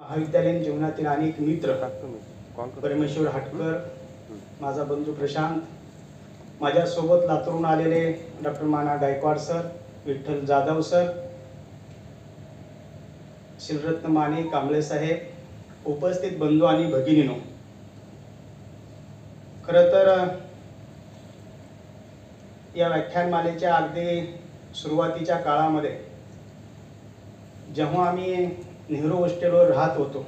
महाविद्यालयीन जीवनातील अनेक मित्र, परमेश्वर हाटकर, माझा बंधू प्रशांत, माझ्यासोबत लातूरून आलेले डॉक्टर माना गायकवाड सर, विठ्ठल जाधव सर, शिलरत्न माने कांबळे साहेब, उपस्थित बंधू आणि भगिनीनो, खरं तर या व्याख्यानमालेच्या अगदी सुरुवातीच्या काळामध्ये जेव्हा आम्ही नेहरू हॉस्टेलवर राहत होतो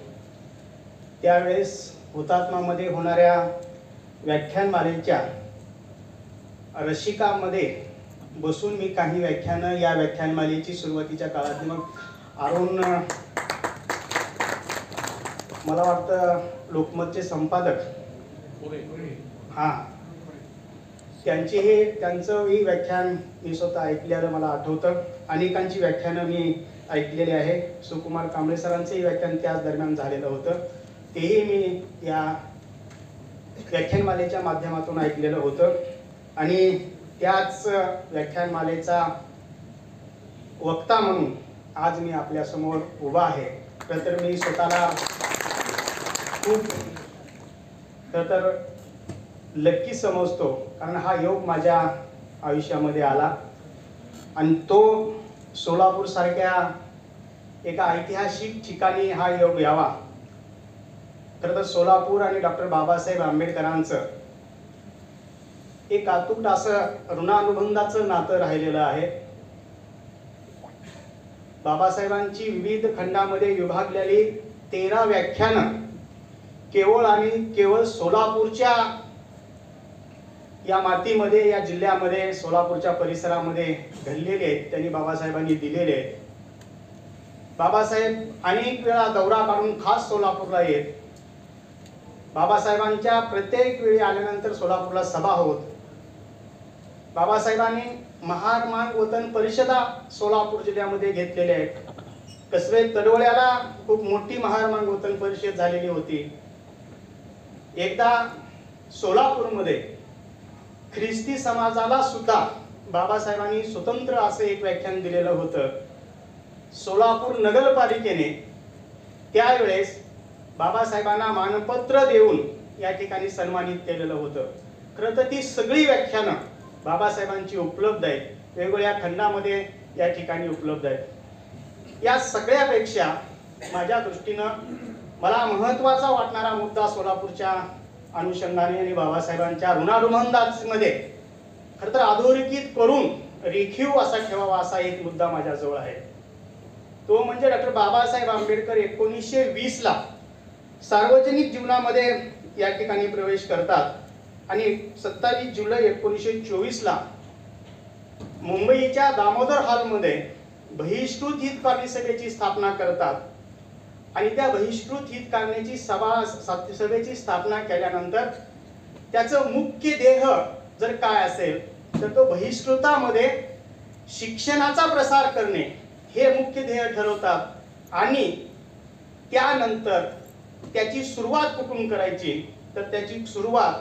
त्यावेळेस हुतात्मामध्ये होणाऱ्या व्याख्यानमालेच्या रसिकामध्ये बसून मी काही व्याख्यानं या व्याख्यानमालेची सुरुवातीच्या काळात मग अरुण, मला वाटतं लोकमतचे संपादक, त्यांचं व्याख्यान मी स्वतः ऐकलेलं मला आठवतं. अनेकांची व्याख्यानं मी ऐकलेले आहे. सुकुमार कांबळे सरांचंही व्याख्यान त्याच दरम्यान झालेलं होतं, तेही मी या व्याख्यानमालेच्या माध्यमातून ऐकलेलं होतं. आणि त्याच व्याख्यानमालेचा वक्ता म्हणून आज मी आपल्या समोर उभा आहे. तर मी स्वतःला खूप तर लक्की समजतो, कारण हा योग माझ्या आयुष्यामध्ये आला आणि तो सोलापूर सारख्या एका ऐतिहासिक ठिकाणी हा योग यावा. तर सोलापूर आणि डॉक्टर बाबासाहेब आंबेडकरांचं एक अतूट असं ऋणानुबंधाचं नातं राहिलेलं आहे. बाबासाहेबांची विविध खंडामध्ये विभागलेली 13 व्याख्यानं केवळ आणि केवळ सोलापूरच्या या मातीमध्ये, या जिल्ह्यामध्ये, सोलापूरच्या परिसरामध्ये घडलेले आहेत, त्यांनी बाबासाहेबांनी दिलेले आहेत. बाबासाहेब अनेक वेळा दौरा काढून खास सोलापूरला येत. बाबासाहेबांच्या प्रत्येक वेळी आल्यानंतर सोलापूरला सभा होत. बाबासाहेबांनी महार वतन परिषदा सोलापूर जिल्ह्यामध्ये घेतलेल्या आहेत. कसबे तडवळ्याला खूप मोठी महार वतन परिषद झालेली होती. एकदा सोलापूरमध्ये ख्रिस्ती समाजाला सुद्धा बाबासाहेबांनी स्वतंत्र असं एक व्याख्यान दिलेलं होतं. सोलापूर नगरपालिकेने त्यावेळेस बाबासाहेबांना मानपत्र देऊन या ठिकाणी सन्मानित केलेलं होतं. खरं तर ती सगळी व्याख्यानं बाबासाहेबांची उपलब्ध आहेत, वेगवेगळ्या खंडामध्ये या ठिकाणी उपलब्ध आहेत. या सगळ्यापेक्षा माझ्या दृष्टीनं मला महत्त्वाचा वाटणारा मुद्दा सोलापूरच्या अनुषंगाने आणि बाबासाहेबांच्या ऋणानुबंधामध्ये खरं तर अधोरेखित करून रेखीव असा ठेवावा असा एक मुद्दा माझ्याजवळ आहे. तो म्हणजे डॉक्टर बाबासाहेब आंबेडकर 1920 ला सार्वजनिक जीवनामध्ये या ठिकाणी प्रवेश करतात आणि 27 जुलै 1924 ला मुंबईच्या दामोदर हॉलमध्ये बहिष्कृत हितकारी सभेची स्थापना करतात. आणि त्या बहिष्कृत हितकारणीची सभेची स्थापना केल्यानंतर त्याचं मुख्य ध्येय जर काय असेल तर तो बहिष्कृतामध्ये शिक्षणाचा प्रसार करणे हे मुख्य ध्येय ठरवतात. आणि त्यानंतर त्याची सुरुवात कुठून करायची तर त्याची सुरुवात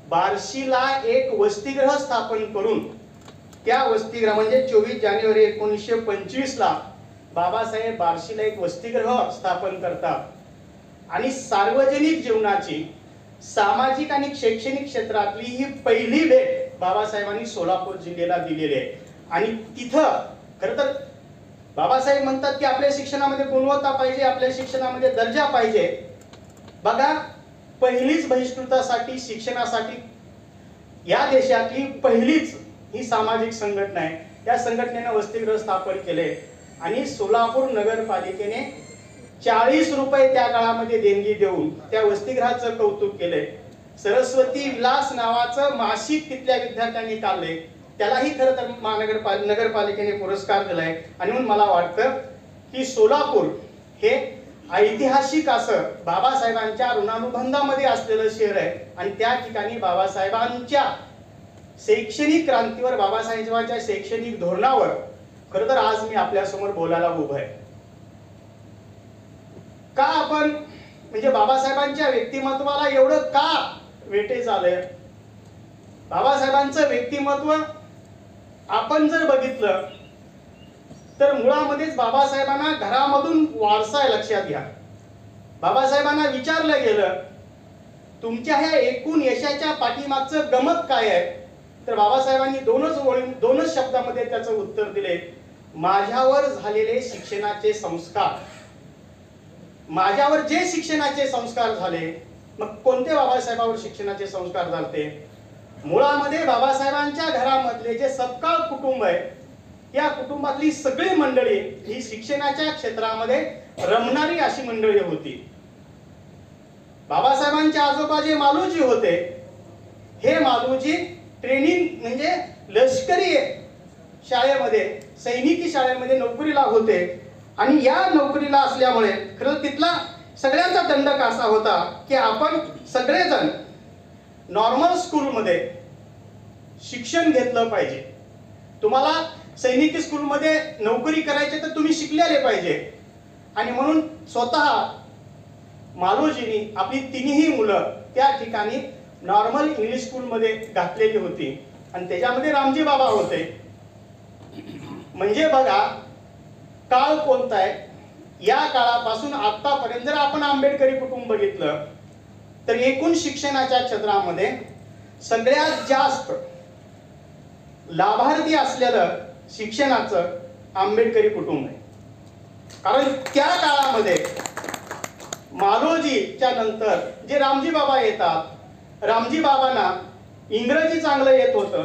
बार्शीला एक वसतिगृह स्थापन करून, त्या वसतिगृह म्हणजे 24 जानेवारी 1925 ला बाबासाहेब बार्शीला एक वसतिगृह स्थापन करतात. आणि सार्वजनिक जीवनाची, सामाजिक आणि शैक्षणिक क्षेत्रातली ही पहिली भेट बाबासाहेबांनी सोलापूर जिल्ह्याला दिलेली आहे. आणि तिथं खरं तर बाबासाहेब म्हणतात की आपल्या शिक्षणामध्ये गुणवत्ता पाहिजे, आपल्या शिक्षणामध्ये दर्जा पाहिजे. बघा, पहिलीच बहिष्कृतासाठी, शिक्षणासाठी या देशातली पहिलीच ही सामाजिक संघटना आहे. त्या संघटनेनं वसतिगृह स्थापन केले आणि सोलापूर नगरपालिकेने 40 रुपये त्या काळामध्ये देणगी देऊन त्या वसतिगृहाचं कौतुक केले. सरस्वती विलास नावाचं मासिक तिथल्या विद्यार्थ्यांनी काढले, त्यालाही खरं तर नगरपालिकेने पुरस्कार दिलाय. आणि म्हणून मला वाटतं की सोलापूर हे ऐतिहासिक असं बाबासाहेबांच्या ऋणानुबंधामध्ये असलेलं शहर आहे. आणि त्या ठिकाणी बाबासाहेबांच्या शैक्षणिक क्रांतीवर, बाबासाहेबांच्या शैक्षणिक धोरणावर खरं तर आज मी आपल्या समोर बोलायला उभा आहे. का आपण म्हणजे बाबासाहेबांच्या व्यक्तिमत्वाला एवढं का वेटेज आलंय? बाबासाहेबांचं व्यक्तिमत्व आपण जर बघितलं तर मुळामध्येच बाबासाहेबांना घरामधून वारसा लक्षात घ्या. बाबासाहेबांना विचारलं गेलं, तुमच्या ह्या एकूण यशाच्या पाठीमागचं गमक काय आहे? तर बाबासाहेबांनी दोनच शब्दामध्ये त्याचं उत्तर दिले, माझ्यावर झालेले शिक्षणाचे संस्कार. माझ्यावर जे शिक्षणाचे संस्कार झाले, मग कोणते बाबासाहेबांवर शिक्षणाचे संस्कार झाले? मुळामध्ये बाबासाहेबांच्या घरामधले जे सपकाळ कुटुंब आहे, या कुटुंबातली सगळी मंडळी ही शिक्षणाच्या क्षेत्रामध्ये रमणारी अशी मंडळी होती. बाबासाहेबांचे आजोबा जे मालूजी होते, हे मालूजी ट्रेनिंग म्हणजे लष्करी शाळेमध्ये, सैनिकी शाळेमध्ये नोकरीला होते. आणि या नोकरीला असल्यामुळे खरं तिथला सगळ्यांचा दंडक असा होता की आपण सगळेजण नॉर्मल स्कूलमध्ये शिक्षण घेतलं पाहिजे. तुम्हाला सैनिकी स्कूलमध्ये नोकरी करायची तर तुम्ही शिकलेले पाहिजे. आणि म्हणून स्वतः मालोजींनी आपली तिन्ही मुलं त्या ठिकाणी नॉर्मल इंग्लिश स्कूलमध्ये घातलेली होती. आणि त्याच्यामध्ये रामजी बाबा होते. म्हणजे बघा काळ कोणता आहे. या काळापासून आतापर्यंत जर आपण आंबेडकरी कुटुंब बघितलं तर एकूण शिक्षणाच्या क्षेत्रामध्ये सगळ्यात जास्त लाभार्थी असलेलं शिक्षणाचं आंबेडकरी कुटुंब आहे. कारण त्या काळामध्ये मालोजीच्या नंतर जे रामजी बाबा येतात, रामजी बाबांना इंग्रजी चांगलं येत होतं,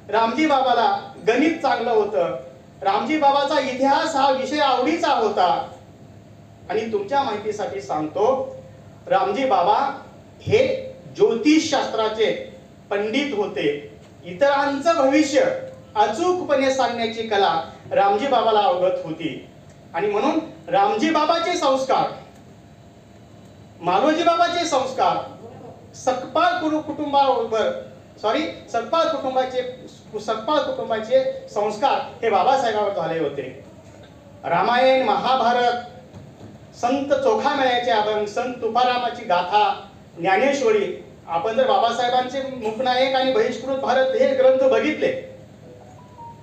रामजी बाबाला गणित चांगलं होतं, रामजी बाबाचा इतिहास हा विषय आवडीचा होता. आणि तुमच्या माहितीसाठी सांगतो, रामजी बाबा हे ज्योतिष शास्त्राचे पंडित होते. इतरांचं भविष्य अचूकपणे सांगण्याची कला रामजी बाबाला अवगत होती. आणि म्हणून रामजी बाबाचे संस्कार, मालोजी बाबाचे संस्कार सकपाळ कुटुंबाचे संस्कार हे बाबासाहेबांवर झाले होते. रामायण, महाभारत, संत चोखामेळ्याचे अभंग, संत तुकारामाची गाथा, ज्ञानेश्वरी, आपण जर बाबासाहेबांचे मुकनायक आणि बहिष्कृत भारत हे ग्रंथ बघितले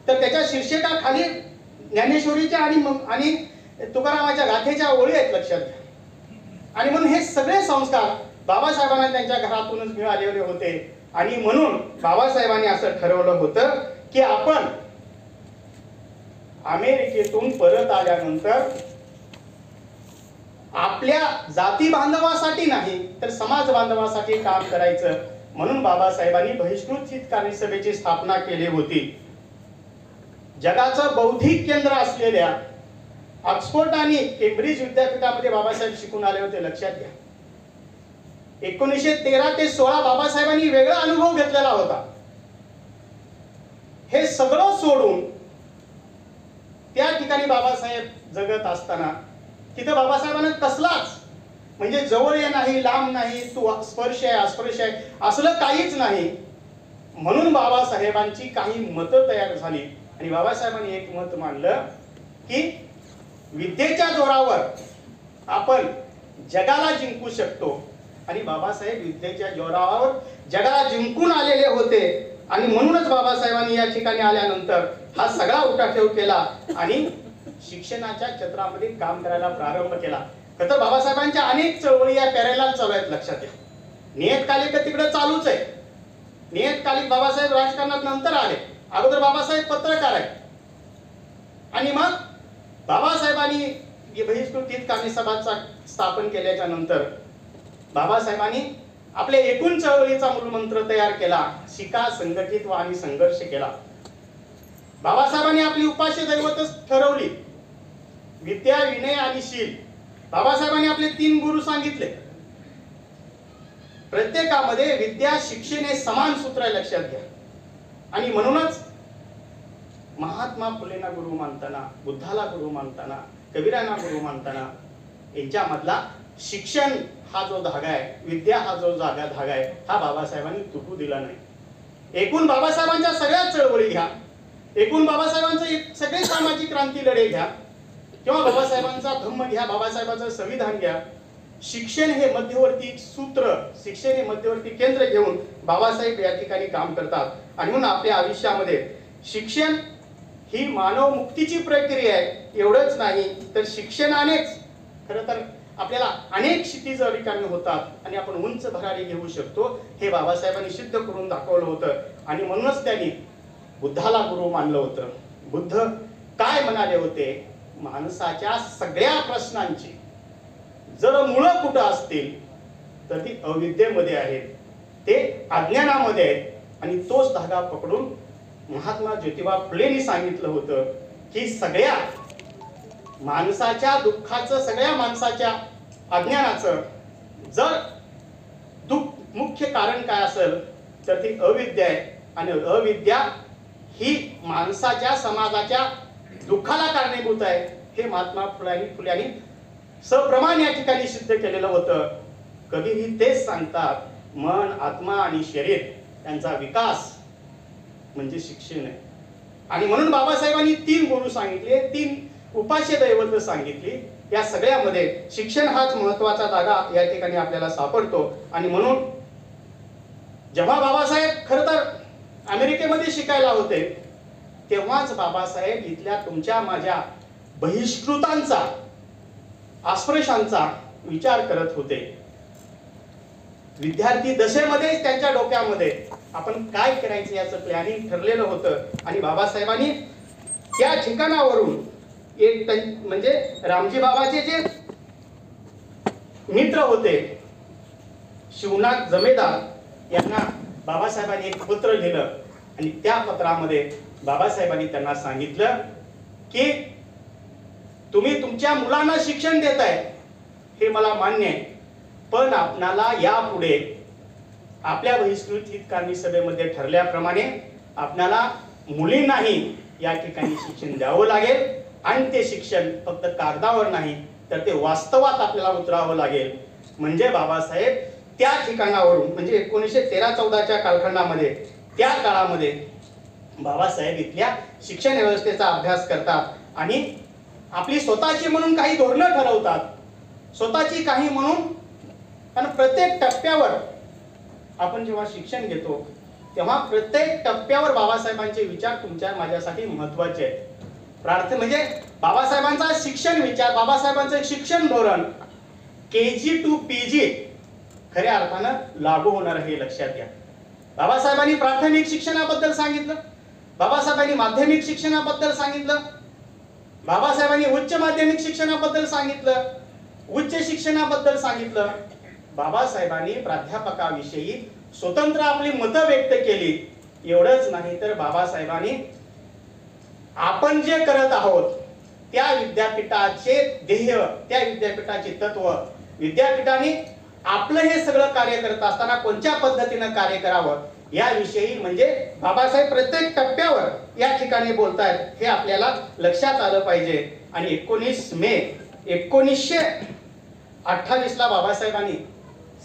तर त्याच्या शीर्षकाखाली ज्ञानेश्वरीच्या आणि तुकारामाच्या गाथेच्या ओळी आहेत, लक्षात घ्या. आणि म्हणून हे सगळे संस्कार बाबासाहेबांना त्यांच्या घरातूनच मिळालेले होते. आणि म्हणून बाबासाहेबांनी असं ठरवलं होतं की आपण अमेरिकेतून परत आल्यानंतर आपल्या जाती बांधवासाठी नाही तर समाज बांधवासाठी काम करायचं. म्हणून बाबासाहेबांनी बहिष्कृत हितकारी सभेची स्थापना केली होती. जगाचं बौद्धिक केंद्र असलेल्या ऑक्सफोर्ड आणि केम्ब्रिज विद्यापीठामध्ये बाबासाहेब शिकून आले होते, लक्षात घ्या. 1913 ते 16 बाबासाहेबांनी वेगळा अनुभव घेतलेला होता. हे सगळं सोडून त्या ठिकाणी बाबासाहेब जगत असताना तिथे बाबासाहेबांना कसलाच म्हणजे जवळ नाही, लांब नाही, तू स्पर्श आहे, अस्पर्श आहे असलं काहीच नाही. म्हणून बाबासाहेबांची काही मतं तयार झाली. आणि बाबासाहेबांनी एक मत मांडलं की विद्येच्या जोरावर आपण जगाला जिंकू शकतो. आणि बाबासाहेब विद्येच्या जोरावर जगाला जिंकून आलेले होते. आणि म्हणूनच बाबासाहेबांनी या ठिकाणी आल्यानंतर हा सगळा उठाठेव केला आणि शिक्षणाच्या क्षेत्रामध्ये काम करायला प्रारंभ केला. तर बाबासाहेबांच्या अनेक चळवळी या पॅरेलल चालू आहेत, लक्षात घ्या. नियतकालिक तिकडे चालूच आहे. नियतकालिक बाबासाहेब राजकारणात नंतर आले, अगोदर बाबासाहेब पत्रकार आहेत. आणि मग बाबासाहेबांनी बहिष्कृत हितकारी सभाचा स्थापन केल्याच्या नंतर बाबासाहेबांनी आपल्या एकूण चळवळीचा मूलमंत्र तयार केला, शिका, संघटित व्हा आणि संघर्ष केला. बाबासाहेबांनी आपली उपास्य दैवतच ठरवली, विद्या, विनय आणि शील. बाबासाहेबांनी आपले 3 गुरु सांगितले. प्रत्येकामध्ये विद्या, शिक्षण हे समान सूत्र आहे, लक्षात घ्या. आणि म्हणूनच महात्मा फुलेंना गुरु मानताना, बुद्धाला गुरु मानताना, कबीरांना गुरु मानताना यांच्यामधला शिक्षण हा जो धागा आहे, विद्या हा जो धागा आहे, हा बाबासाहेबांनी तुटू दिला नाही. एकूण बाबासाहेबांच्या सगळ्या चळवळी घ्या, एकूण बाबासाहेबांचे सगळे सामाजिक क्रांती लढे घ्या किंवा बाबासाहेबांचा धम्म घ्या, बाबासाहेबांचं संविधान घ्या, शिक्षण हे मध्यवर्ती सूत्र, शिक्षण हे मध्यवर्ती केंद्र घेऊन बाबासाहेब या ठिकाणी काम करतात. आणि म्हणून आपल्या आयुष्यामध्ये शिक्षण ही मानव मुक्तीची प्रक्रिया आहे. एवढंच नाही तर शिक्षणानेच खरं तर आपल्याला अनेक क्षितिज रिकामी होतात आणि आपण उंच भरारी घेऊ शकतो, हे बाबासाहेबांनी सिद्ध करून दाखवलं होतं. आणि म्हणूनच त्यांनी बुद्धाला गुरु मानलं होतं. बुद्ध काय म्हणाले होते, माणसाच्या सगळ्या प्रश्नांची जर मुळं कुठं असतील तर ती अविद्येमध्ये आहेत, ते अज्ञानामध्ये आहेत. आणि तोच धागा पकडून महात्मा ज्योतिबा फुलेंनी सांगितलं होतं की सगळ्या माणसाच्या दुःखाचं, सगळ्या माणसाच्या अज्ञानाचं जर दुःख मुख्य कारण काय असेल तर ती अविद्या आहे. आणि अविद्या ही माणसाच्या, समाजाच्या दुःखाला कारणीभूत आहे, हे महात्मा फुल्यांनी सप्रमाण या ठिकाणी सिद्ध केलेलं होतं. कधीही तेच सांगतात, मन, आत्मा आणि शरीर यांचा विकास म्हणजे शिक्षण आहे. आणि म्हणून बाबासाहेबांनी 3 गुरु सांगितले, 3 उपास्य दैवत सांगितली. या सगळ्यामध्ये शिक्षण हाच महत्वाचा धागा या ठिकाणी आपल्याला सापडतो. आणि म्हणून जेव्हा बाबासाहेब खरं तर अमेरिकेमध्ये शिकायला होते, तेव्हाच बाबासाहेब इथल्या तुमच्या माझ्या बहिष्कृतांचा, अस्पृश्यांचा विचार करत होते. विद्यार्थी दशेमध्येच त्यांच्या डोक्यामध्ये आपण काय करायचं याचं प्लॅनिंग ठरलेलं होतं. आणि बाबासाहेबांनी त्या ठिकाणावरून एक म्हणजे रामजी बाबाचे जे मित्र होते शिवनाथ जमेदार, यांना बाबासाहेबांनी एक पत्र लिहिलं. आणि त्या पत्रामध्ये बाबासाहेबांनी त्यांना सांगितलं की तुम्ही तुमच्या मुलांना शिक्षण देताय हे मला मान्य आहे, पण आपणाला यापुढे आपल्या बहिष्कृत हितकारणी सभेमध्ये ठरल्याप्रमाणे आपल्याला मुलींनाही या ठिकाणी शिक्षण द्यावं लागेल. आणि ते शिक्षण फक्त कागदावर नाही तर ते वास्तवात आपल्याला उतरावं लागेल. म्हणजे बाबासाहेब त्या ठिकाणावरून म्हणजे 1913-14च्या कालखंडामध्ये, त्या काळामध्ये बाबासाहेब इथल्या शिक्षण व्यवस्थेचा अभ्यास करतात आणि आपली स्वतःची म्हणून काही धोरणं ठरवतात, स्वतःची काही म्हणून. कारण प्रत्येक टप्प्यावर आपण जेव्हा शिक्षण घेतो तेव्हा प्रत्येक टप्प्यावर बाबासाहेबांचे विचार तुमच्या माझ्यासाठी महत्वाचे आहेत. प्रार्थना म्हणजे बाबासाहेबांचा शिक्षण विचार, बाबासाहेबांचं शिक्षण धोरण KG to PG खऱ्या अर्थानं लागू होणार हे लक्षात घ्या. बाबासाहेबांनी प्राथमिक शिक्षणाबद्दल सांगितलं, बाबासाहेबांनी माध्यमिक शिक्षणाबद्दल सांगितलं, बाबासाहेबांनी उच्च माध्यमिक शिक्षणाबद्दल सांगितलं, उच्च शिक्षणाबद्दल सांगितलं. बाबासाहेबांनी प्राध्यापकाविषयी स्वतंत्र आपली मतं व्यक्त केली. एवढंच नाही तर बाबासाहेबांनी आपण जे करत आहोत त्या विद्यापीठाचे ध्येय, त्या विद्यापीठाचे तत्व, विद्यापीठाने आपलं हे सगळं कार्य करत असताना कोणत्या पद्धतीनं कार्य करावं याविषयी म्हणजे बाबासाहेब प्रत्येक टप्प्यावर या ठिकाणी बोलतायत, हे आपल्याला लक्षात आलं पाहिजे. आणि 19 मे 1928 ला बाबासाहेबांनी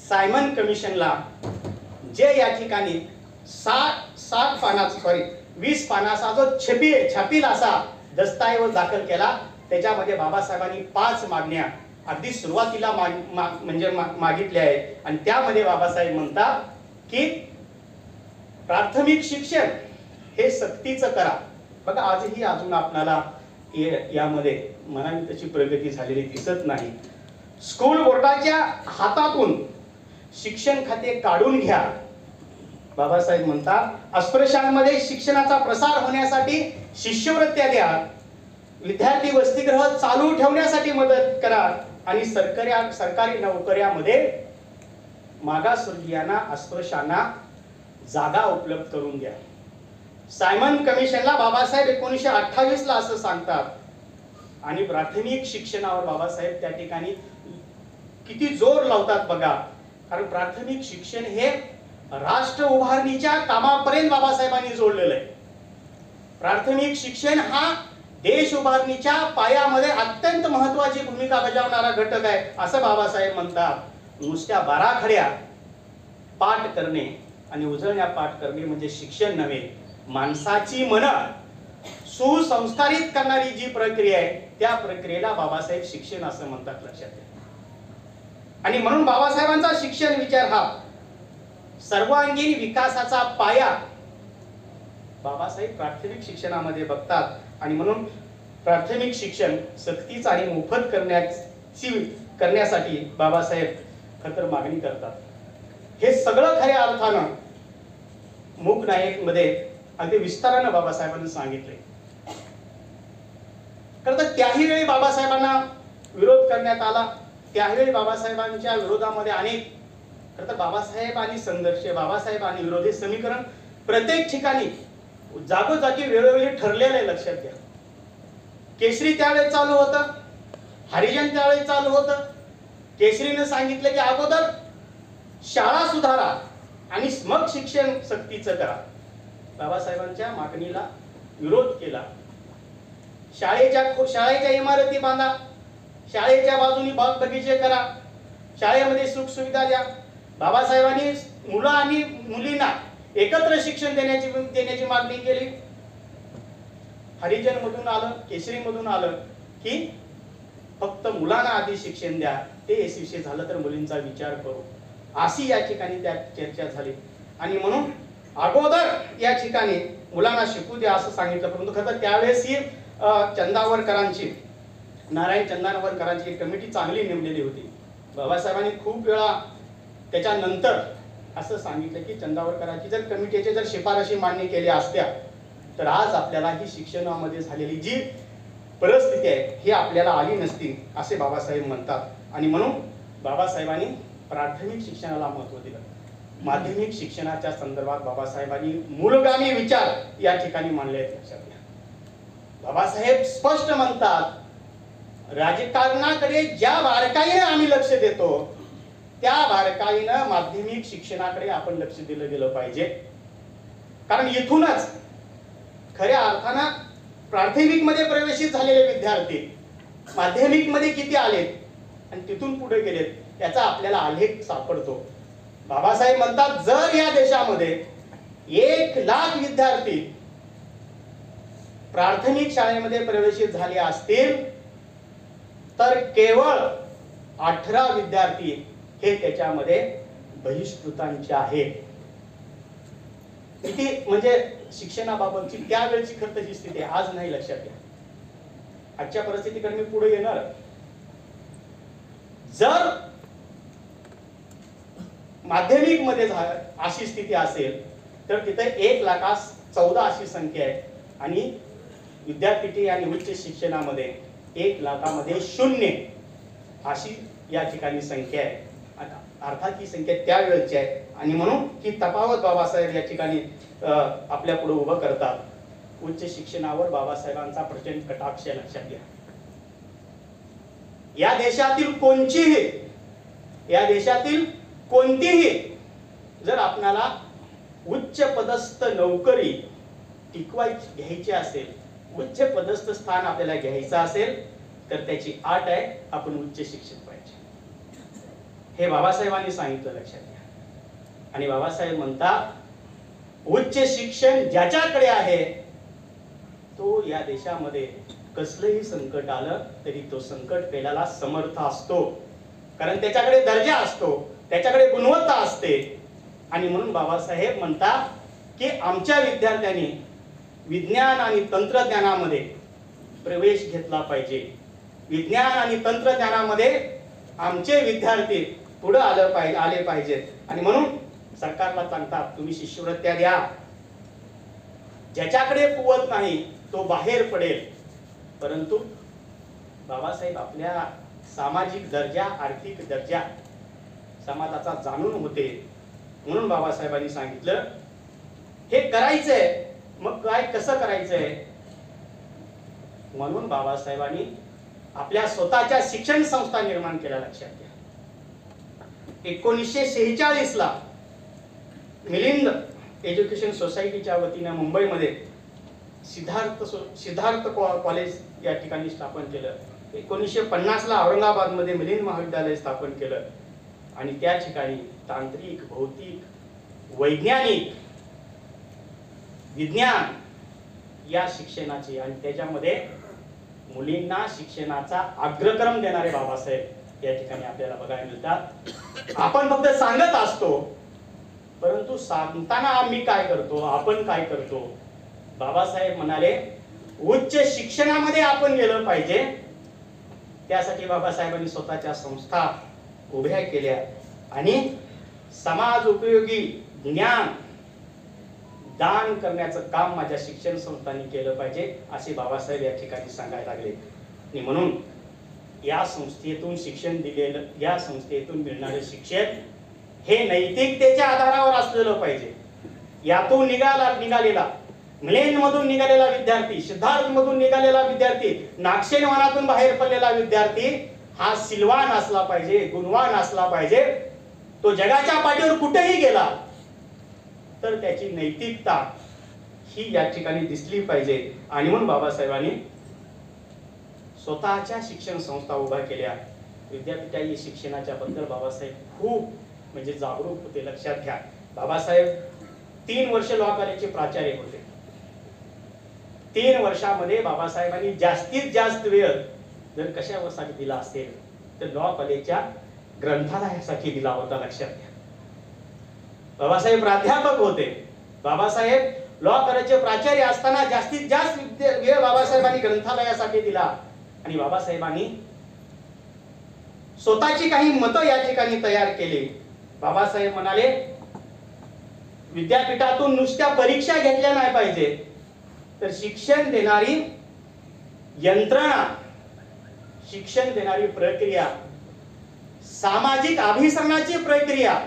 सायमन कमिशनला जे या ठिकाणी 20 पानाचा जो छपील असा दस्तऐवज दाखल केला, त्याच्यामध्ये बाबासाहेबांनी 5 मागण्या अगदी सुरुवातीला मागितल्या आहेत. आणि त्यामध्ये बाबासाहेब म्हणतात की प्राथमिक शिक्षण हे सक्तीचं करा. बघा आजही अजून आपल्याला यामध्ये मनाने त्याची प्रगती झालेली दिसत नाही. स्कूल बोर्डाच्या हातातून शिक्षण खाते काढून घ्या. बाबासाहेब म्हणतात अस्पृश्यांमध्ये शिक्षणाचा प्रसार होण्यासाठी शिष्यवृत्त्या द्या, विद्यार्थी वसतिगृह चालू ठेवण्यासाठी मदत करा आणि सरकारी नोकऱ्यामध्ये मागासवर्गीयांना, अस्पृश्यांना जागा उपलब्ध करून द्या. सायमन कमिशनला बाबासाहेब 1928 ला असं सांगतात. आणि प्राथमिक शिक्षणावर बाबासाहेब त्या ठिकाणी किती जोर लावतात बघा. कारण प्राथमिक शिक्षण हे राष्ट्र उभारणीच्या कामापर्यंत बाबासाहेबांनी जोडलेलं आहे. प्राथमिक शिक्षण हा देश उभारणीच्या पायामध्ये अत्यंत महत्वाची भूमिका बजावणारा घटक आहे असं बाबासाहेब म्हणतात. नुसत्या बाराखड्या पाठ करणे आणि उजळण्या पाठ करणे म्हणजे शिक्षण नव्हे. माणसाची मन सुसंस्कारित करणारी जी प्रक्रिया आहे त्या प्रक्रियेला बाबासाहेब शिक्षण असं म्हणतात, लक्षात घ्या. आणि म्हणून बाबासाहेबांचा शिक्षण विचार हा सर्वांगीण विकासाचा पाया बाबासाहेब प्राथमिक शिक्षणामध्ये बघतात. आणि म्हणून प्राथमिक शिक्षण सक्तीचं आणि मोफत करण्याची करण्यासाठी बाबासाहेब खतर मागणी करतात. हे सगळं खऱ्या अर्थानं मूक नायक मध्ये अगदी विस्तारानं बाबासाहेबांनी सांगितले. खरं तर त्याही वेळी बाबासाहेबांना विरोध करण्यात आला. त्यावेळी बाबासाहेबांच्या विरोधामध्ये अनेक, खरं तर बाबासाहेब आणि संघर्ष, बाबासाहेब आणि विरोध हे समीकरण प्रत्येक ठिकाणी जागोजागी वेळोवेळी ठरलेलं आहे. लक्षात घ्या. केसरी त्यावेळेस चालू होतं, हरिजन त्यावेळेस चालू होतं. केसरीनं सांगितलं की अगोदर शाळा सुधारा आणि मग शिक्षण सक्तीचं करा. बाबासाहेबांच्या मागणीला विरोध केला. शाळेच्या इमारती बांधा, शाळेच्या बाजूनी बाग बगीचे करा, शाळेमध्ये सुख सुविधा द्या. बाबासाहेबांनी मुलं आणि मुलींना एकत्र शिक्षण देण्याची मागणी केली. हरिजन मधून आलं, केसरी मधून आलं की फक्त मुलांना आधी शिक्षण द्या, ते यशस्वी झालं तर मुलींचा विचार करू, अशी या ठिकाणी त्या चर्चा झाली. आणि म्हणून अगोदर या ठिकाणी मुलांना शिकू द्या असं सांगितलं. परंतु खरं त्यावेळेस ही चंदावरकरांची, नारायण चंदावरकरांची एक कमिटी चांगली नेमलेली होती. बाबासाहेबांनी खूप वेळा त्याच्यानंतर असं सांगितलं की चंदावरकरांची जर कमिटीचे जर शिफारशी मान्य केल्या असत्या तर आज आपल्याला ही शिक्षणामध्ये झालेली जी परिस्थिती आहे ही आपल्याला आली नसती, असे बाबासाहेब म्हणतात. आणि म्हणून बाबासाहेबांनी प्राथमिक शिक्षणाला महत्त्व दिलं. माध्यमिक शिक्षणाच्या संदर्भात बाबासाहेबांनी मूलगामी विचार या ठिकाणी मांडले आहेत. लक्षात घ्या. बाबासाहेब स्पष्ट म्हणतात, राजकारणाकडे ज्या बारकाईने आम्ही लक्ष देतो त्या बारकाईनं माध्यमिक शिक्षणाकडे आपण लक्ष दिलं गेलं पाहिजे. कारण इथूनच खऱ्या अर्थानं प्राथमिक मध्ये प्रवेशित झालेले विद्यार्थी माध्यमिक मध्ये किती आलेत आणि तिथून पुढे गेलेत याचा आपल्याला आलेख सापडतो. बाबासाहेब म्हणतात, जर या देशामध्ये 1,00,000 विद्यार्थी प्राथमिक शाळेमध्ये प्रवेशित झाले असतील तर केवळ 18 विद्यार्थी हे त्याच्यामध्ये बहिष्कृतांचे आहेत. किती म्हणजे शिक्षणाबाबतची त्यावेळची खरं ही स्थिती आज नाही. लक्षात घ्या. आजच्या परिस्थितीकडे मी पुढे येणार. जर माध्यमिक मध्ये अशी स्थिती असेल तर तिथे 1,14,000 अशी संख्या आहे आणि विद्यापीठी आणि उच्च शिक्षणामध्ये 1,00,000 0 अशी या ठिकाणी संख्या आहे. अर्थात ही संख्या त्यावेळची आहे आणि म्हणून ही तफावत बाबासाहेब या ठिकाणी आपल्या पुढे उभं करतात. उच्च शिक्षणावर बाबासाहेबांचा प्रचंड कटाक्ष. लक्षात घ्या. या देशातील कोणतीही जर आपल्याला उच्च पदस्थ नोकरी घ्यायची असेल, उच्च पदस्थ स्थान आपल्याला घ्यायचं असेल तर त्याची अट आहे आपण उच्च शिक्षित पाहिजे. हे बाबासाहेबांनी सांगितलं. लक्षात घ्या. आणि बाबासाहेब म्हणतात, उच्च शिक्षण ज्याच्याकडे आहे तो या देशामध्ये कसलंही संकट आलं तरी तो संकट पेलायला समर्थ असतो. कारण त्याच्याकडे दर्जा असतो, त्याच्याकडे गुणवत्ता असते. आणि म्हणून बाबासाहेब म्हणतात की आमच्या विद्यार्थ्यांनी विज्ञान आणि तंत्रज्ञानामध्ये प्रवेश घेतला पाहिजे. विज्ञान आणि तंत्रज्ञानामध्ये आमचे विद्यार्थी पुढे आले पाहिजेत. आणि म्हणून सरकारला सांगतात, तुम्ही शिष्यवृत्त्या द्या. ज्याच्याकडे कुवत नाही तो बाहेर पडेल. परंतु बाबासाहेब आपल्या सामाजिक दर्जा, आर्थिक दर्जा समाजाचा जाणून होते. म्हणून बाबासाहेबांनी सांगितलं हे करायचंय, मग काय कसं करायचंय. म्हणून बाबासाहेबांनी आपल्या स्वतःच्या शिक्षण संस्था निर्माण केल्या. लक्षात घ्या. 1946 ला मिलिंद एज्युकेशन सोसायटीच्या वतीने मुंबईमध्ये सिद्धार्थ कॉलेज या ठिकाणी स्थापन केलं. 1950 ला औरंगाबाद मध्ये मिलिंद महाविद्यालय स्थापन केलं आणि त्या ठिकाणी तांत्रिक, भौतिक, वैज्ञानिक, विज्ञान या शिक्षणाची आणि त्याच्यामध्ये मुलींना शिक्षणाचा अग्रक्रम देणारे बाबासाहेब या ठिकाणी आपल्याला बघायला मिळतात. आपण फक्त सांगत असतो, परंतु सांगताना आम्ही काय करतो, आपण काय करतो. बाबासाहेब म्हणाले उच्च शिक्षणामध्ये आपण गेलं पाहिजे, त्यासाठी बाबासाहेबांनी स्वतःच्या संस्था उभ्या केल्या आणि समाज उपयोगी ज्ञान दान करण्याचं काम माझ्या शिक्षण संस्थांनी केलं पाहिजे असे बाबासाहेब या ठिकाणी सांगायला लागले. आणि म्हणून या संस्थेतून शिक्षण दिलेलं, या संस्थेतून मिळणारे शिक्षण हे नैतिकतेच्या आधारावर असलेलं पाहिजे. यातून निघालेला मिलेन मधून निघालेला विद्यार्थी, सिद्धार्थ मधून निघालेला विद्यार्थी, नागसेन वनातून बाहेर पडलेला विद्यार्थी हा सिलवान असला पाहिजे, गुणवान असला पाहिजे. तो जगाच्या पाठीवर कुठेही गेला तर त्याची नैतिकता ही या ठिकाणी दिसली पाहिजे. आणि म्हणून बाबासाहेबांनी स्वतःच्या शिक्षण संस्था उभ्या केल्या. विद्यापीठाच्या शिक्षणाच्या बद्दल बाबासाहेब खूप म्हणजे जागरूक होते. लक्षात घ्या, बाबासाहेब 3 वर्ष लॉ कॉलेजचे प्राचार्य होते. 3 वर्षामध्ये बाबासाहेबांनी जास्तीत जास्त वेळ जर कशासाठी दिला असेल तर लॉ कॉलेजच्या ग्रंथालयासाठी दिला होता. लक्षात घ्या, बाबासाहेब प्राध्यापक होते. बाबासाहेब लॉ कॉलेजचे प्राचार्य असताना जास्तीत जास्त वेळ बाबासाहेबांनी ग्रंथालयासाठी दिला. आणि बाबासाहेबांनी स्वतःची काही मतं या ठिकाणी तयार केली. बाबासाहेब म्हणाले, विद्यापीठातून नुसत्या परीक्षा घेतल्या नाही पाहिजे, तर शिक्षण देणारी यंत्रणा, शिक्षण देणारी प्रक्रिया, सामाजिक अभिसरणाची प्रक्रिया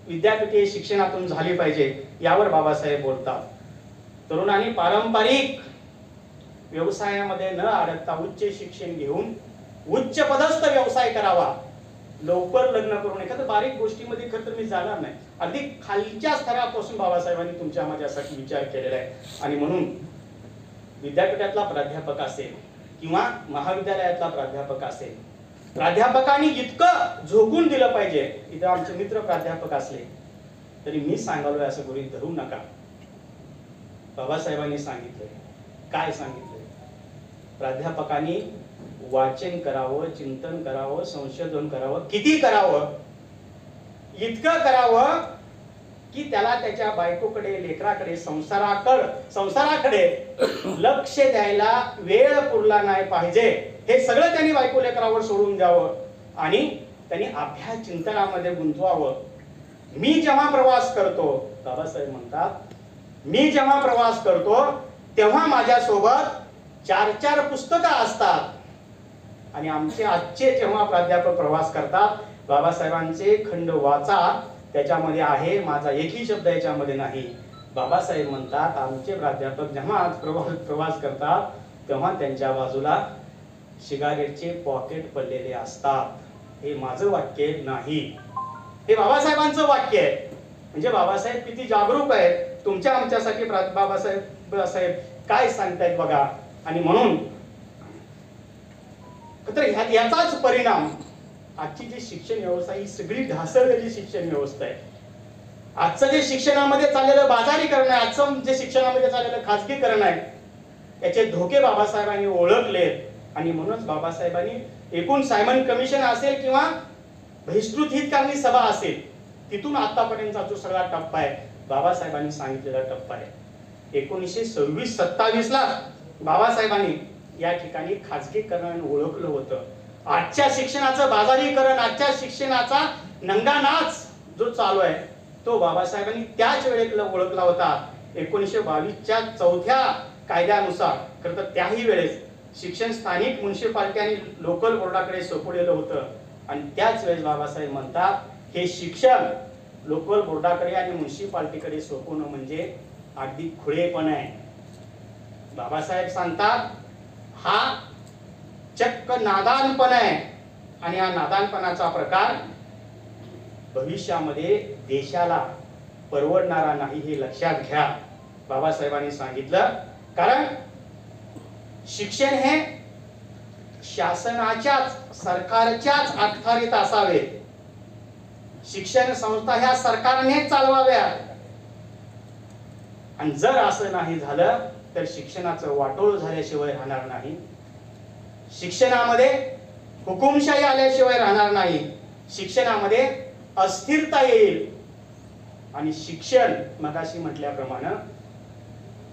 विद्यापीठीय शिक्षणातून झाली पाहिजे, यावर बाबासाहेब बोलतात. तरुणांनी पारंपरिक व्यवसायामध्ये न अडकता उच्च शिक्षण घेऊन उच्च पदस्थ व्यवसाय करावा. लवकर लग्न करून एखाद्या बारीक गोष्टीमध्ये खरं तर मी जाणार नाही, अगदी खालच्या स्तरापासून बाबासाहेबांनी तुमच्या माझ्यासाठी विचार केलेला आहे. आणि म्हणून विद्यापीठातला प्राध्यापक असेल किंवा महाविद्यालयातला प्राध्यापक असेल, प्राध्यापकांनी इतकं झोकून दिलं पाहिजे. इथं आमचे मित्र प्राध्यापक असले तरी मी सांगालोय असं गृहीत धरू नका. बाबासाहेबांनी सांगितलंय, काय सांगितलंय? प्राध्यापकांनी वाचन करावं, चिंतन करावं, संशोधन करावं. किती करावं? इतकं करावं की त्याला त्याच्या बायकोकडे, लेकराकडे, संसाराकडे लक्ष द्यायला वेळ पुरला नाही पाहिजे. हे सगळं त्यांनी बायको लेकरावर सोडून द्यावं आणि त्यांनी अभ्यास चिंतनामध्ये गुंतवावं. मी जेव्हा प्रवास करतो, बाबासाहेब म्हणतात, मी जेव्हा प्रवास करतो तेव्हा माझ्या सोबत 4-4 पुस्तकं असतात. आणि आमचे आजचे जेव्हा प्राध्यापक प्रवास करतात, बाबासाहेबांचे खंड वाचा, त्याच्यामध्ये आहे, माझा एकही शब्द याच्यामध्ये नाही. बाबासाहेब म्हणतात, आमचे प्राध्यापक जेव्हा प्रवास करतात तेव्हा त्यांच्या बाजूला सिगारेटचे पॉकेट पडलेले असतात. हे माझं वाक्य नाही, हे बाबासाहेबांचं वाक्य आहे. म्हणजे बाबासाहेब किती जागरूक आहेत. तुमच्या आमच्यासाठी बाबासाहेब काय सांगतायत बघा. आणि म्हणून तर याचाच परिणाम आजची जी शिक्षण व्यवस्था, ही सगळी ढासळलेली शिक्षण व्यवस्था आहे. आजचं जे शिक्षणामध्ये चाललेलं बाजारीकरण आहे, आजचं जे शिक्षणामध्ये चाललेलं खाजगीकरण आहे, याचे धोके बाबासाहेबांनी ओळखलेत. आणि म्हणूनच बाबासाहेबांनी एकूण सायमन कमिशन असेल किंवा बहिष्कृत हितकारणी सभा असेल, तिथून आतापर्यंतचा जो सगळा टप्पा आहे, बाबासाहेबांनी सांगितलेला टप्पा आहे. 1926-27 ला बाबासाहेबांनी या ठिकाणी खाजगीकरण ओळखलं होतं. आजच्या शिक्षणाचं बाजारीकरण, आजच्या शिक्षणाचा नंगानाच जो चालू आहे, तो बाबासाहेबांनी त्याच वेळेला ओळखला होता. 1922च्या 4थ्या कायद्यानुसार खरं तर त्याही वेळेस शिक्षण स्थानिक म्युनिसिपालिटी आणि लोकल बोर्डाकडे सोपवलेलं होतं. आणि त्याच वेळेस बाबासाहेब म्हणतात, हे शिक्षण लोकल बोर्डाकडे आणि म्युनिसिपालिटीकडे सोपवणं म्हणजे अगदी खुळेपण आहे. बाबासाहेब सांगतात, हा चक्क नादानपण आहे. आणि हा नादानपणाचा प्रकार भविष्यामध्ये देशाला परवडणारा नाही, हे लक्षात घ्या. बाबासाहेबांनी सांगितलं, कारण शिक्षण हे शासनाच्याच, सरकारच्याच अखत्यारीत असावे. शिक्षण संस्था ह्या सरकारने चालवाव्यात. आणि जर असं नाही झालं तर शिक्षणाचं वाटोळ झाल्याशिवाय राहणार नाही. शिक्षणामध्ये हुकुमशाही आल्याशिवाय राहणार नाही. शिक्षणामध्ये अस्थिरता येईल. आणि शिक्षण मगाशी म्हटल्याप्रमाणे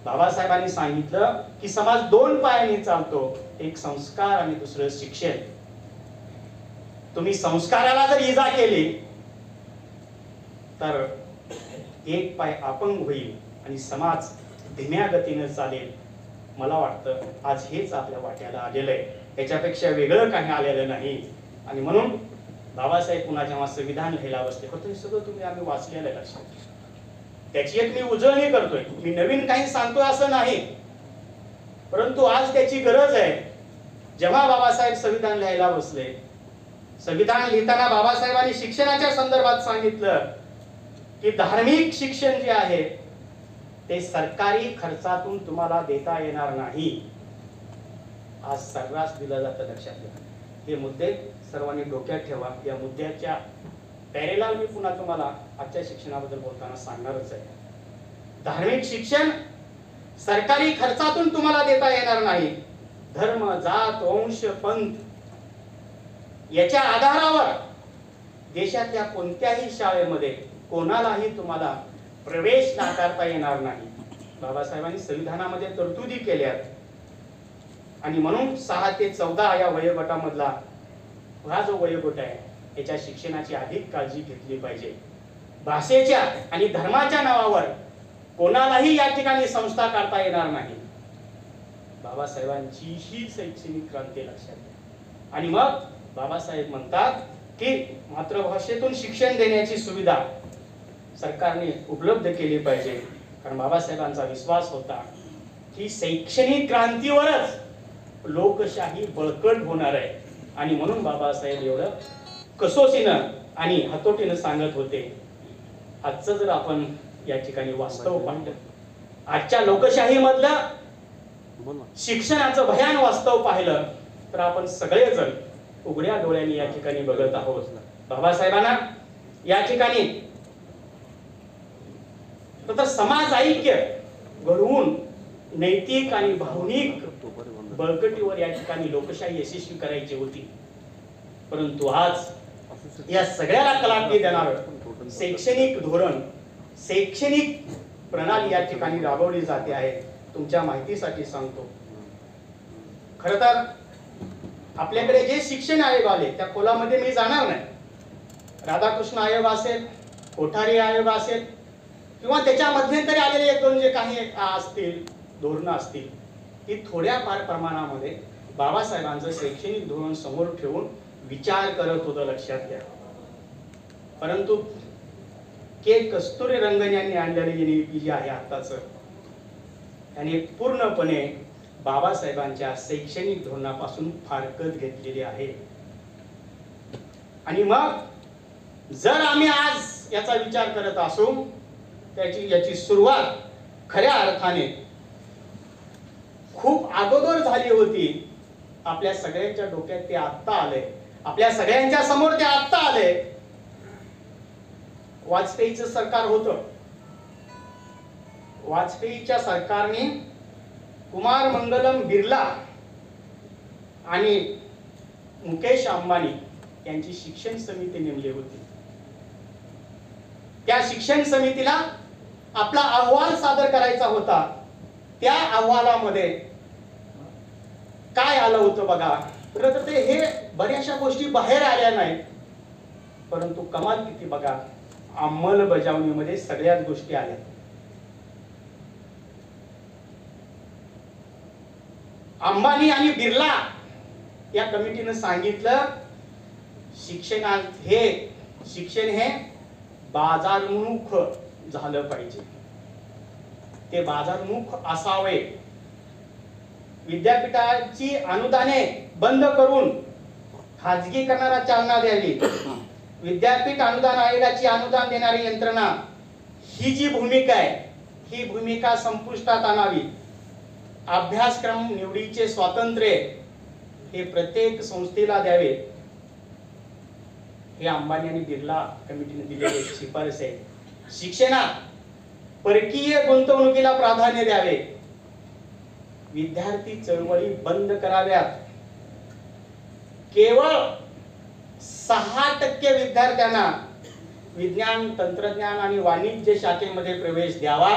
बाबासाहेबांनी सांगितलं की समाज दोन पायाने चालतो, एक संस्कार आणि दुसरं शिक्षण. तुम्ही संस्काराला जर इजा केली तर एक पाय अपंग होईल आणि समाज धीम्या गतीने चालेल. मला वाटतं आज हेच आपल्या वाट्याला आलेलं आहे, याच्यापेक्षा वेगळं काही आलेलं नाही. आणि म्हणून बाबासाहेब पुन्हा जेव्हा संविधान लिहायला बसले होते, हे सगळं तुम्ही आम्ही वाचलेलं आहे लक्षात. त्याची एक मी उजळणी करतोय, मी नवीन काही सांगतोय असं नाही, परंतु आज त्याची गरज आहे. जेव्हा बाबासाहेब संविधान लिहायला बसले, संविधान लिहिताना बाबासाहेबांनी शिक्षणाच्या संदर्भात सांगितलं की धार्मिक शिक्षण जे आहे ते सरकारी खर्चातून तुम्हाला देता येणार नाही. आज सर्रास दिलं जातं, लक्षात घ्या. हे मुद्दे सर्वांनी डोक्यात ठेवा. या मुद्द्याच्या पॅरेलल मी पुन्हा तुम्हाला आजच्या शिक्षणाबद्दल बोलताना सांगणारच आहे. धार्मिक शिक्षण सरकारी खर्चातून तुम्हाला देता येणार नाही. धर्म, जात, वंश, पंथ याच्या आधारावर देशातल्या कोणत्याही शाळेमध्ये कोणालाही तुम्हाला प्रवेश नाकारता येणार नाही. बाबासाहेबांनी संविधानामध्ये तरतुदी केल्यात आणि म्हणून 6 ते 14 या वयोगटामधला हा जो वयोगट आहे याच्या शिक्षणाची अधिक काळजी घेतली पाहिजे. भाषेच्या आणि धर्माच्या नावावर कोणालाही या ठिकाणी संस्था काढता येणार नाही. बाबासाहेबांची ही शैक्षणिक क्रांती लक्षात घ्या. आणि मग बाबासाहेब म्हणतात की मातृभाषेतून शिक्षण देण्याची सुविधा सरकारने उपलब्ध केली पाहिजे. कारण बाबासाहेबांचा विश्वास होता की शैक्षणिक क्रांतीवरच लोकशाही बळकट होणार आहे. आणि म्हणून बाबासाहेब एवढं कसोशीनं आणि हतोटीनं सांगत होते. आजचं जर आपण या ठिकाणी वास्तव पाहिलं, आजच्या लोकशाही मधलं शिक्षणाचं भयान वास्तव पाहिलं तर आपण सगळेजण उघड्या डोळ्यांनी या ठिकाणी बघत आहोत. बाबासाहेबांना या ठिकाणी समाज ऐक्य घडवून नैतिक आणि भावनिक बळकटीवर या ठिकाणी लोकशाही यशस्वी करायची होती. परंतु आज या सगळ्याला कलाटणी देणार शैक्षणिक धोरण, शैक्षणिक प्रणाली या ठिकाणी राबवली जाते आहे. तुमच्या माहितीसाठी सांगतो, खर तर आपल्याकडे जे शिक्षण आयोग आले त्या खोलामध्ये मी जाणार नाही. राधाकृष्ण आयोग असेल, कोठारी आयोग असेल किंवा त्याच्या मध्यंतरी आलेले एक दोन जे काही असतील धोरणं असतील, ती थोड्या फार प्रमाणामध्ये बाबासाहेबांचं शैक्षणिक धोरण समोर ठेवून विचार करत होतं, लक्षात घ्या. परंतु के कस्तुरी रंगन यांनी आणलेली नीती जी आहे आत्ताच, त्याने पूर्णपणे बाबासाहेबांच्या शैक्षणिक धोरणापासून फारकत घेतलेली आहे. आणि मग जर आम्ही आज याचा विचार करत असू, याची सुरुवात खऱ्या अर्थाने खूप अगोदर झाली होती. आपल्या सगळ्यांच्या डोक्यात ते आत्ता आले, आपल्या सगळ्यांच्या समोर ते आत्ता आले. वाजपेयीचं सरकार होतं. वाजपेयीच्या सरकारने कुमार मंगलम बिर्ला आणि मुकेश अंबानी यांची शिक्षण समिती नेमली होती. त्या शिक्षण समितीला आपला अहवाल सादर करायचा होता. त्या अहवालामध्ये काय आलं होतं बघा. तर ते हे बऱ्याचशा गोष्टी बाहेर आल्या नाहीत, परंतु कमाल किती बघा, अंमलबजावणीमध्ये सगळ्याच गोष्टी आल्या. अंबानी आणि बिर्ला या कमिटीने सांगितलं शिक्षण हे बाजारमुख झालं पाहिजे. ते बाजारमुख असावे. विद्यापीठाची अनुदाने बंद करून खाजगीकरणाला चालना द्यावी. विद्यापीठ अनुदान आयोगाची अनुदान देणारी यंत्रणा ही जी भूमिका आहे, ही भूमिका संपुष्टात आणावी. अभ्यासक्रम निवडीचे स्वातंत्र्य हे प्रत्येक संस्थेला द्यावे. हे अंबानी आणि बिर्ला कमिटीने दिलेली शिफारस आहे. शिक्षणात परकीय गुंतवणुकीला प्राधान्य द्यावे. विद्यार्थी चळवळी बंद कराव्यात. केवळ 6% विद्यार्थ्यांना विज्ञान, तंत्रज्ञान आणि वाणिज्य शाखेमध्ये प्रवेश द्यावा.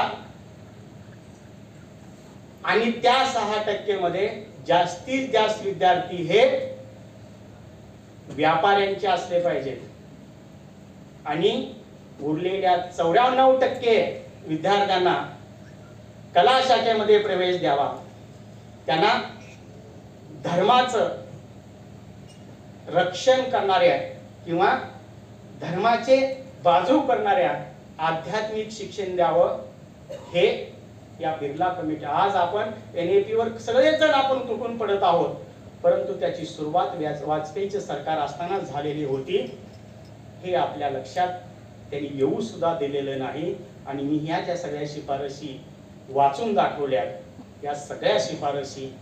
आणि त्या 6% मध्ये जास्तीत जास्त विद्यार्थी हे व्यापाऱ्यांचे असले पाहिजेत आणि उरलेल्या 94% विद्यार्थ्यांना कला शाखेमध्ये प्रवेश द्यावा. त्यांना धर्माचं रक्षण करणाऱ्या किंवा धर्माचे बाजू करणाऱ्या आध्यात्मिक शिक्षण द्यावं. हे या बिर्ला कमिटी, आज आपण NAP वर सगळेच जण आपण तुटून पडत आहोत, परंतु त्याची सुरुवात वाजपेयीचे सरकार असताना झालेली होती. हे आपल्या लक्षात त्यांनी येऊ सुद्धा दिलेलं नाही. आणि मी ह्या ज्या सगळ्या शिफारशी वाचून दाखवल्या, या सगळ्या शिफारशी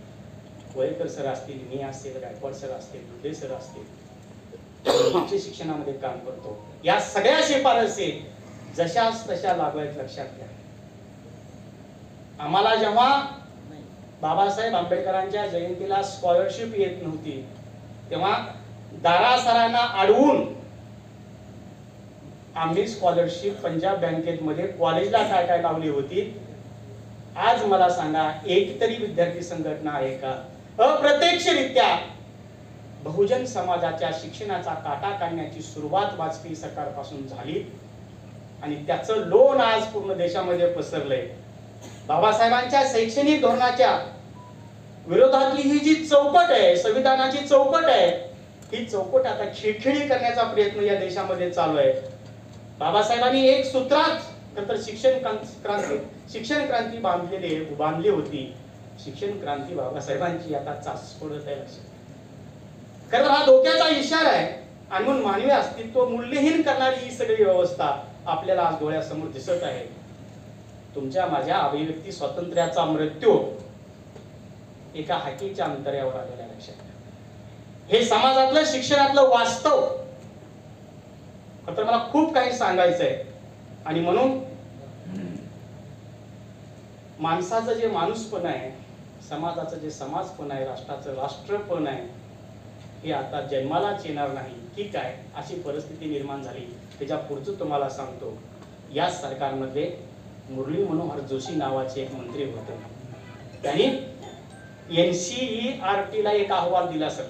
वयकर सर असतील, मी असेल, गायकवाड सर असतील, दुधे सर असतील, उच्च शिक्षणामध्ये काम करतो, या सगळ्या शिफारसी जशाच तशा लागू आहेत. लक्षात घ्या. आम्हाला जेव्हा बाबासाहेब आंबेडकरांच्या जयंतीला स्कॉलरशिप येत नव्हती, तेव्हा दारा सरांना अडवून आम्ही स्कॉलरशिप पंजाब बँकेमध्ये कॉलेजला काय लावली होती. आज मला सांगा, एक तरी विद्यार्थी संघटना आहे का अप्रत्यक्षरित्या बहुजन समाजाच्या शिक्षणाचा काटा काढण्याची सुरुवात वाजपेयी सरकारपासून झाली आणि त्याचं लोण आज पूर्ण देशामध्ये पसरलंय. बाबासाहेबांच्या शैक्षणिक धोरणाच्या विरोधातली ही जी चौकट आहे, संविधानाची चौकट आहे, ही चौकट आता खिळखिळी करण्याचा प्रयत्न या देशामध्ये चालू आहे. बाबासाहेबांनी एक सूत्रात नंतर शिक्षण क्रांती बांधली होती. शिक्षण क्रांती बाबासाहेबांची आता चाच पडत आहे. खरं हा धोक्याचा इशारा आहे. आणि म्हणून मानवी अस्तित्व मूल्यहीन करणारी ही सगळी व्यवस्था आपल्याला आज डोळ्यासमोर दिसत आहे. तुमच्या माझ्या अभिव्यक्ती स्वातंत्र्याचा मृत्यू एका हाकेच्या अंतरावर आलेला लक्षात. हे समाजातलं शिक्षणातलं वास्तव. तर मला खूप काही सांगायचंय आणि म्हणून माणसाचं जे माणूसपण आहे, समाजाचं जे समाजपण आहे, राष्ट्राचं राष्ट्रपण आहे, हे आता जन्मालाच येणार नाही. ठीक आहे, अशी परिस्थिती निर्माण झाली. त्याच्या पुढचं तुम्हाला सांगतो, या सरकारमध्ये मुरली मनोहर जोशी नावाचे एक मंत्री होते. त्यांनी NCERT ला एक अहवाल दिला सर.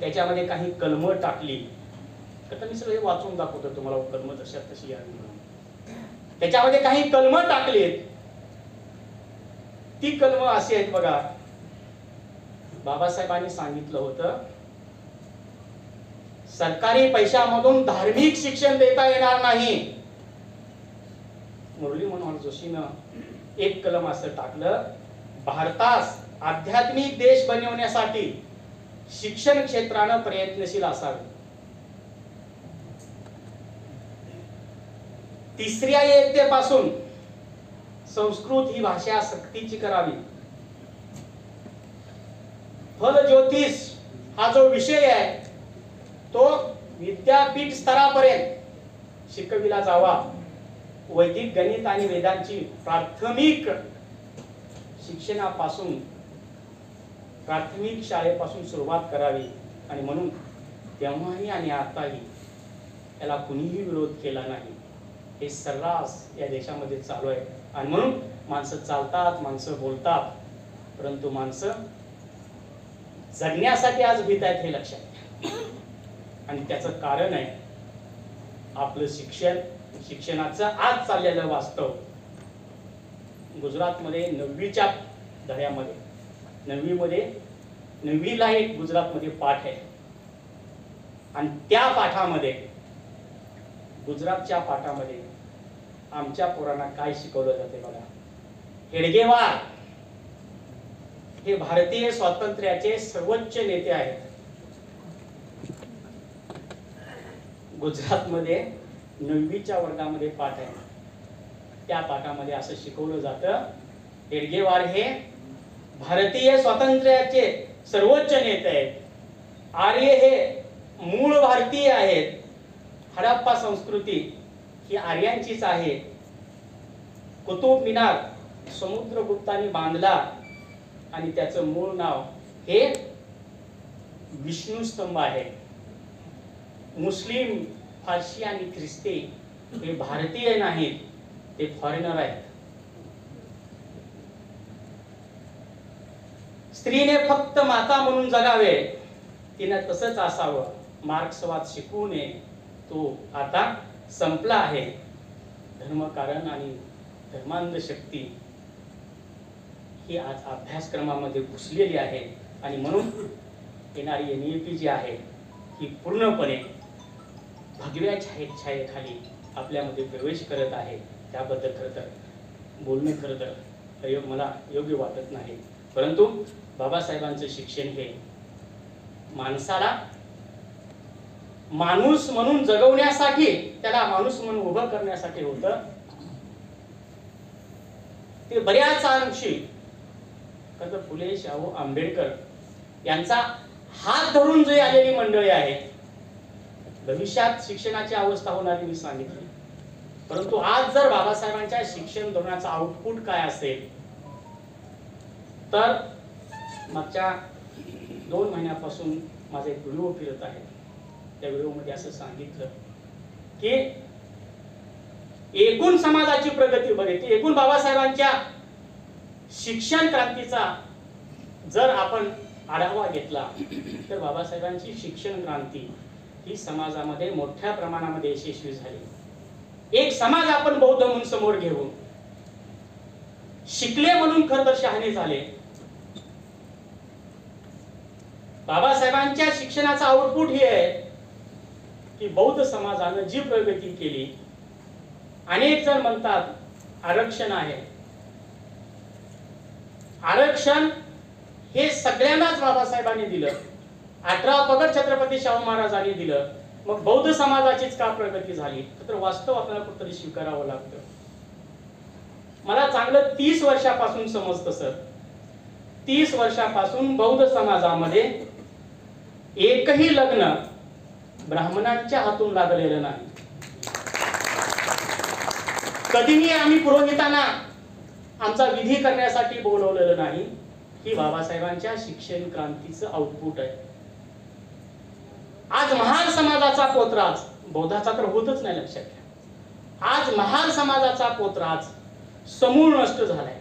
त्याच्यामध्ये काही कलम टाकली. तर मी सगळे वाचून दाखवतो तुम्हाला, कलम तशा तशी यावी म्हणून. त्याच्यामध्ये काही कलम टाकलीत. ती कलम अशी आहेत बघा. बाबासाहेबांनी सांगितलं होतं, सरकारी पैशामधून धार्मिक शिक्षण देता येणार नाही. मुरली मनोहर जोशीनं एक कलम असं टाकलं, भारतास आध्यात्मिक देश बनवण्यासाठी शिक्षण क्षेत्रानं प्रयत्नशील असावे. तिसऱ्या इयत्तेपासून संस्कृत ही भाषा सक्तीची करावी. फल ज्योतिष हा जो विषय आहे तो विद्यापीठ स्तरापर्यंत शिकविला जावा. वैदिक गणित आणि वेदांची प्राथमिक शिक्षणापासून, प्राथमिक शाळेपासून सुरुवात करावी. आणि म्हणून तेव्हाही आणि आताही त्याला कुणीही विरोध केला नाही. हे सर्रास या देशामध्ये चालू आहे. आणि म्हणून माणसं चालतात, माणसं बोलतात, परंतु माणसं जगण्यासाठी आज भीत आहेत, हे लक्षात घ्या. आणि त्याचं कारण आहे आपलं शिक्षण, शिक्षणाचं आज चाललेलं वास्तव. गुजरातमध्ये 9वीच्या धड्यामध्ये, 9वीला एक गुजरातमध्ये पाठ आहे. आणि त्या पाठामध्ये, गुजरातच्या पाठामध्ये आमच्या पोरांना काय शिकवलं जाते बघा. हेडगेवार हे भारतीय स्वातंत्र्याचे सर्वोच्च नेते आहेत. गुजरातमध्ये 9वीच्या वर्गामध्ये पाठ आहे. त्या पाठामध्ये असं शिकवलं जातं, हेडगेवार हे भारतीय स्वातंत्र्याचे सर्वोच्च नेते आहेत. आर्य हे मूळ भारतीय आहेत. हडप्पा संस्कृती ही आर्यांचीच आहे. कुतुब मिनार समुद्रगुप्तांनी बांधला आणि त्याचं मूळ नाव हे विष्णू स्तंभ आहे. मुस्लिम, फारसी आणि ख्रिस्ती हे भारतीय नाहीत, ते फॉरेनर आहेत. स्त्रीने फक्त माता म्हणून जगावे, तिने तसंच असावं, मार्क्सवाद शिकवू नये, तो आता संपला आहे. धर्मकारण आणि धर्मांध शक्ती ही आज अभ्यासक्रमामध्ये घुसलेली आहे आणि म्हणून येणारी NEP जी आहे ही पूर्णपणे भगव्या छायेखाली आपल्यामध्ये प्रवेश करत आहे. त्याबद्दल खरं तर बोलणं खरं तर मला योग्य वाटत नाही. परंतु बाबासाहेबांचं शिक्षण हे माणसाला माणूस म्हणून जगवण्यासाठी, त्याला माणूस म्हणून उभं करण्यासाठी होतं. ते बऱ्याच अंशी खरं फुले शाहू आंबेडकर यांचा हात धरून जे आलेली मंडळी आहे. भविष्यात शिक्षणाची अवस्था होणारी मी सांगितली, परंतु आज जर बाबासाहेबांच्या शिक्षण धोरणाचा आउटपुट काय असेल तर मागच्या 2 महिन्यापासून माझा एक व्हिडिओ फिरत आहे. त्या व्हिडिओमध्ये असं सांगितलं की एकूण समाजाची प्रगती बघितली, एकूण बाबासाहेबांच्या शिक्षण क्रांतीचा जर आपण आढावा घेतला तर बाबासाहेबांची शिक्षण क्रांती ही समाजामध्ये मोठ्या प्रमाणामध्ये यशस्वी झाली. एक समाज आपण बौद्ध म्हणून समोर घेऊन शिकले म्हणून खरं तर शहाणे झाले. बाबासाहेबांच्या शिक्षणाचा आउटपुट हे आहे की बौद्ध समाजानं जी प्रगती केली. अनेक जण म्हणतात आरक्षण आहे. आरक्षण हे सगळ्यांनाच बाबासाहेबांनी दिलं. 18 पगड छत्रपती शाहू महाराजांनी दिलं. मग बौद्ध समाजाचीच का प्रगती झाली? तर वास्तव आपल्याला कुठेतरी स्वीकारावं लागतं. मला चांगलं 30 वर्षापासून समजतं सर. 30 वर्षापासून बौद्ध समाजामध्ये एकही लग्न ब्राह्मणांच्या हातून लागलेलं नाही. कधीही आम्ही पुरोहितांना आमचा विधी करण्यासाठी बोलवलेलं नाही. ही बाबासाहेबांच्या शिक्षण क्रांतीचं आउटपुट आहे. आज महार समाजाचा पोतराज, बौद्धाचा तर होतच नाही लक्षात घ्या. आज महार समाजाचा पोतराज समूळ नष्ट झालाय.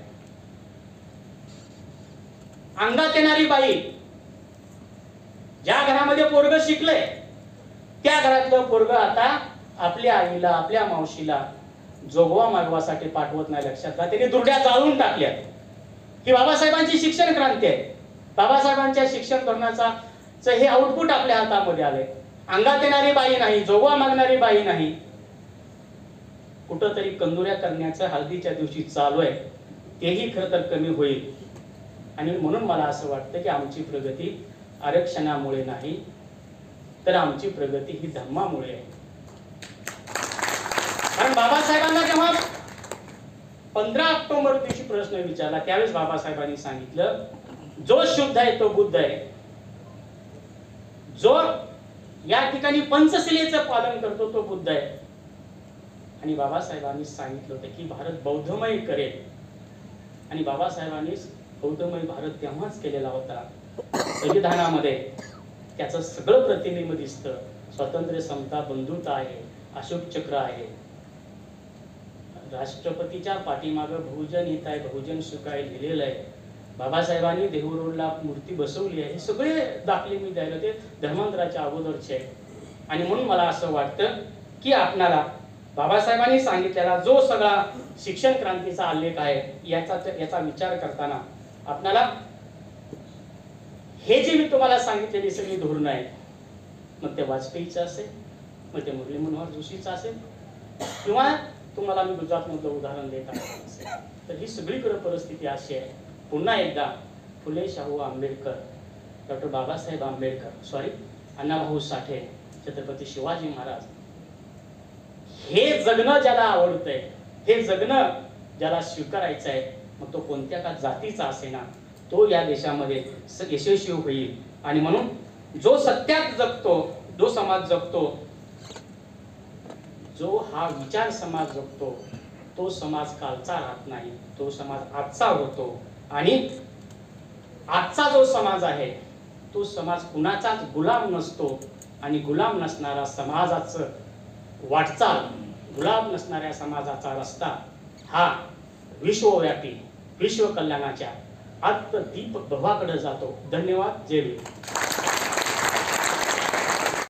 अंगात येणारी बाई, ज्या घरामध्ये पोरग शिकलंय त्या घरातलं पोरग आता आपल्या आईला, आपल्या मावशीला जोगवा मागवासाठी पाठवत नाही. लक्षात घ्या. त्यांनी दुर्ड्या जाळून टाकल्या. ही बाबासाहेबांची शिक्षण क्रांती आहे. बाबासाहेबांच्या शिक्षण धोरणाचा हे आउटपुट आपल्या हातामध्ये आले. अंगात येणारी बाई नाही, जोगवा मागणारी बाई नाही. कुठंतरी कंदुऱ्या करण्याचं हळदीच्या दिवशी चालू आहे. तेही खरं तर कमी होईल. आणि म्हणून मला असं वाटतं की आमची प्रगती आरक्षणामुळे नाही तर आमची प्रगती ही धम्मामुळे आहे. कारण बाबासाहेबांना जेव्हा 15 ऑक्टोबर दिवशी प्रश्न विचारला त्यावेळेस बाबासाहेबांनी सांगितलं जो शुद्ध आहे तो बुद्ध आहे, जो या ठिकाणी पंचशिलेचं पालन करतो तो बुद्ध आहे. आणि बाबासाहेबांनी सांगितलं होतं की भारत बौद्धमय करेल. आणि बाबासाहेबांनी बौद्धमय भारत तेव्हाच केलेला होता. संविधानामध्ये त्याचं सगळं प्रतिबिंब दिसतं. स्वातंत्र्य, समता, बंधुता आहे, अशोक चक्र आहे. राष्ट्रपतीच्या पाठीमागं बहुजन हित आहे, बहुजन सुख आहे लिहिलेलं आहे. बाबासाहेबांनी देहू रोडला मूर्ती बसवली आहे. हे सगळे दाखले मी द्यायला ते धर्मांतराच्या अगोदरचे आहे. आणि म्हणून मला असं वाटतं की आपणाला बाबासाहेबांनी सांगितलेला जो सगळा शिक्षण क्रांतीचा आलेख आहे याचा विचार करताना आपणाला हे जे मी तुम्हाला सांगितलेली सगळी धोरणं आहेत, मग ते वाजपेयीचं असेल, मग ते मुरली मनोहर जोशीचं असेल, किंवा तुम्हाला मी गुजरातमधलं उदाहरण देत आहे, तर ही सगळीकडे परिस्थिती अशी आहे. पुन्हा एकदा फुले शाहू आंबेडकर, डॉक्टर बाबासाहेब आंबेडकर, अण्णाभाऊ साठे, छत्रपती शिवाजी महाराज, हे जगणं ज्याला आवडतंय, हे जगणं ज्याला स्वीकारायचं आहे, मग तो कोणत्या का जातीचा असेना तो या देशामध्ये यशस्वी होईल. आणि म्हणून जो सत्यात जगतो, जो समाज जगतो, जो हा विचार समाज जगतो, तो समाज कालचा राहत नाही, तो समाज आजचा होतो. आणि आजचा जो समाज आहे तो समाज कुणाचाच गुलाम नसतो. आणि गुलाम नसणारा समाजाचं वाटचाल, गुलाम नसणाऱ्या समाजाचा रस्ता हा विश्वव्यापी, विश्व कल्याणाच्या आत्त दीप भवाकडे जातो. धन्यवाद. जय भीम.